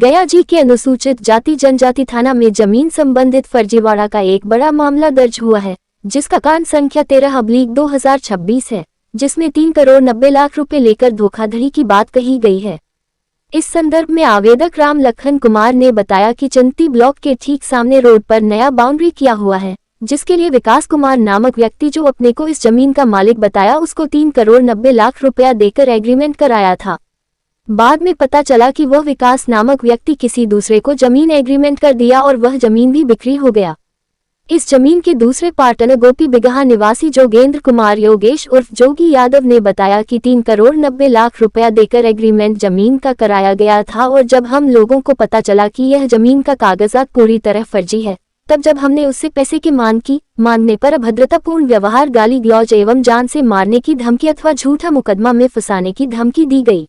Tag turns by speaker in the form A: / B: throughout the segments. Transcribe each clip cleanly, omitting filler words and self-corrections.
A: गया जी के अनुसूचित जाति जनजाति थाना में जमीन संबंधित फर्जीवाड़ा का एक बड़ा मामला दर्ज हुआ है, जिसका कांड संख्या 13/2026 है, जिसमें 3 करोड़ 90 लाख रुपए लेकर धोखाधड़ी की बात कही गई है। इस संदर्भ में आवेदक राम लखन कुमार ने बताया कि चंती ब्लॉक के ठीक सामने रोड पर नया बाउंड्री किया हुआ है, जिसके लिए विकास कुमार नामक व्यक्ति जो अपने को इस जमीन का मालिक बताया, उसको 3 करोड़ 90 लाख रुपया देकर एग्रीमेंट कराया था। बाद में पता चला कि वह विकास नामक व्यक्ति किसी दूसरे को जमीन एग्रीमेंट कर दिया और वह जमीन भी बिक्री हो गया। इस जमीन के दूसरे पार्टनर गोपी बिगहा निवासी जोगेंद्र कुमार योगेश उर्फ जोगी यादव ने बताया कि 3 करोड़ 90 लाख रुपया देकर एग्रीमेंट जमीन का कराया गया था, और जब हम लोगों को पता चला कि यह जमीन का कागजात पूरी तरह फर्जी है, तब जब हमने उससे पैसे की मांग की, मांगने पर अभद्रतापूर्ण व्यवहार, गाली गलौज एवं जान से मारने की धमकी अथवा झूठा मुकदमा में फंसाने की धमकी दी गई।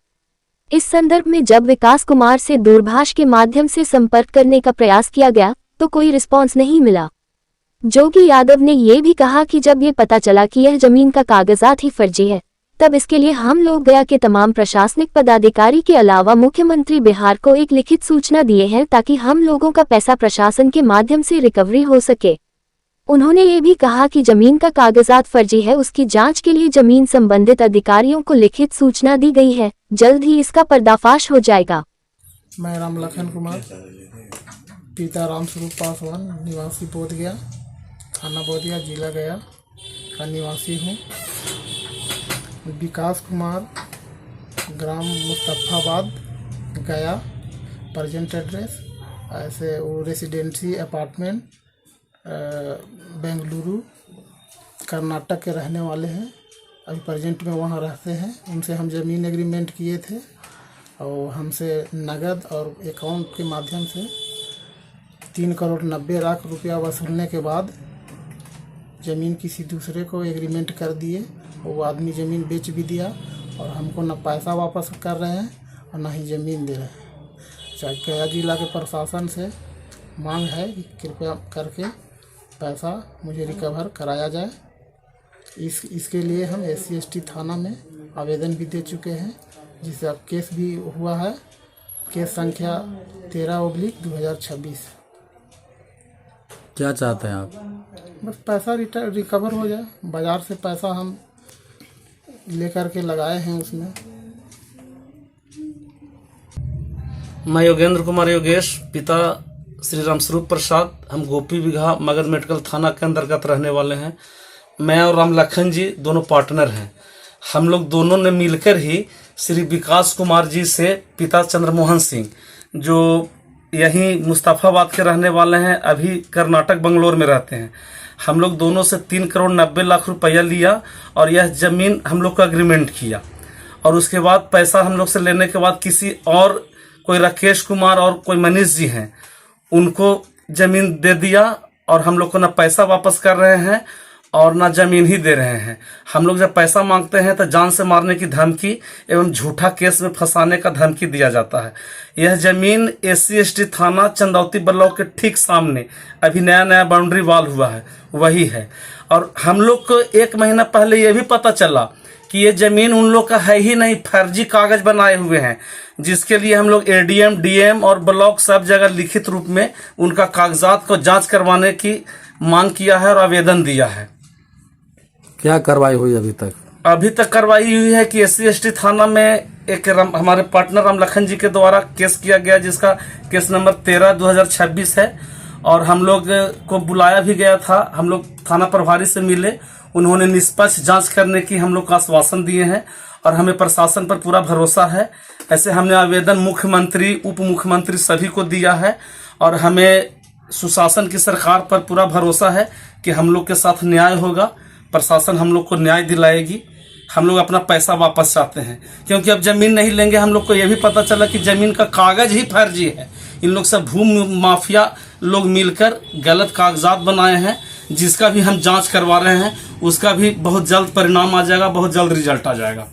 A: इस संदर्भ में जब विकास कुमार से दूरभाष के माध्यम से संपर्क करने का प्रयास किया गया तो कोई रिस्पॉन्स नहीं मिला। जोगी यादव ने ये भी कहा कि जब ये पता चला कि यह जमीन का कागजात ही फर्जी है, तब इसके लिए हम लोग गया के तमाम प्रशासनिक पदाधिकारी के अलावा मुख्यमंत्री बिहार को एक लिखित सूचना दिए हैं, ताकि हम लोगों का पैसा प्रशासन के माध्यम से रिकवरी हो सके। उन्होंने ये भी कहा कि जमीन का कागजात फर्जी है, उसकी जांच के लिए जमीन संबंधित अधिकारियों को लिखित सूचना दी गई है, जल्द ही इसका पर्दाफाश हो जाएगा।
B: मैं राम लखन कुमार, पिता राम स्वरूप पासवान, निवासी बोधगया, थाना बोधगया, जिला गया का निवासी हूँ। विकास कुमार, ग्राम मुस्तफाबाद, गया, प्रेजेंट एड्रेस ऐसे वो रेसिडेंसी अपार्टमेंट बेंगलुरु कर्नाटक के रहने वाले हैं। अभी प्रेजेंट में वहाँ रहते हैं। उनसे हम ज़मीन एग्रीमेंट किए थे और हमसे नगद और अकाउंट के माध्यम से 3 करोड़ 90 लाख रुपया वसूलने के बाद ज़मीन किसी दूसरे को एग्रीमेंट कर दिए। वो आदमी ज़मीन बेच भी दिया और हमको न पैसा वापस कर रहे हैं और न ही ज़मीन दे रहे हैं। गया जिला के प्रशासन से मांग है कि कृपया करके पैसा मुझे रिकवर कराया जाए। इसके लिए हम SC/ST थाना में आवेदन भी दे चुके हैं, जिसका केस भी हुआ है। केस संख्या 13/2026।
C: क्या चाहते हैं आप?
B: बस पैसा रिकवर हो जाए। बाज़ार से पैसा हम लेकर के लगाए हैं उसमें।
D: मैं योगेंद्र कुमार योगेश, पिता श्री राम स्वरूप प्रसाद, हम गोपी बिगहा मगध मेडिकल थाना के अंतर्गत रहने वाले हैं। मैं और राम लखन जी दोनों पार्टनर हैं। हम लोग दोनों ने मिलकर ही श्री विकास कुमार जी से पिता चंद्रमोहन सिंह, जो यहीं मुस्तफाबाद के रहने वाले हैं, अभी कर्नाटक बंगलोर में रहते हैं, हम लोग दोनों से 3 करोड़ 90 लाख रुपया लिया और यह जमीन हम लोग का एग्रीमेंट किया। और उसके बाद पैसा हम लोग से लेने के बाद किसी और कोई राकेश कुमार और कोई मनीष जी हैं, उनको जमीन दे दिया और हम लोग को ना पैसा वापस कर रहे हैं और ना जमीन ही दे रहे हैं। हम लोग जब पैसा मांगते हैं तो जान से मारने की धमकी एवं झूठा केस में फंसाने का धमकी दिया जाता है। यह जमीन SC/ST थाना चंदौती ब्लॉक के ठीक सामने अभी नया बाउंड्री वॉल हुआ है, वही है। और हम लोग को 1 महीना पहले यह भी पता चला कि ये जमीन उन लोग का है ही नहीं, फर्जी कागज बनाए हुए हैं, जिसके लिए हम लोग ADM, DM और ब्लॉक सब जगह लिखित रूप में उनका कागजात को जांच करवाने की मांग किया है और आवेदन दिया है।
C: क्या कार्रवाई हुई अभी तक?
D: अभी तक कार्रवाई हुई है कि SC/ST थाना में एक हमारे पार्टनर राम लखन जी के द्वारा केस किया गया, जिसका केस नंबर 13/2026 है। और हम लोग को बुलाया भी गया था। हम लोग थाना प्रभारी से मिले, उन्होंने निष्पक्ष जांच करने की हम लोग को आश्वासन दिए हैं और हमें प्रशासन पर पूरा भरोसा है। ऐसे हमने आवेदन मुख्यमंत्री, उप मुख्यमंत्री सभी को दिया है और हमें सुशासन की सरकार पर पूरा भरोसा है कि हम लोग के साथ न्याय होगा। प्रशासन हम लोग को न्याय दिलाएगी। हम लोग अपना पैसा वापस चाहते हैं, क्योंकि अब जमीन नहीं लेंगे। हम लोग को यह भी पता चला कि जमीन का कागज ही फर्जी है। इन लोग सब भूमि माफिया लोग मिलकर गलत कागजात बनाए हैं, जिसका भी हम जांच करवा रहे हैं। उसका भी बहुत जल्द परिणाम आ जाएगा, बहुत जल्द रिजल्ट आ जाएगा।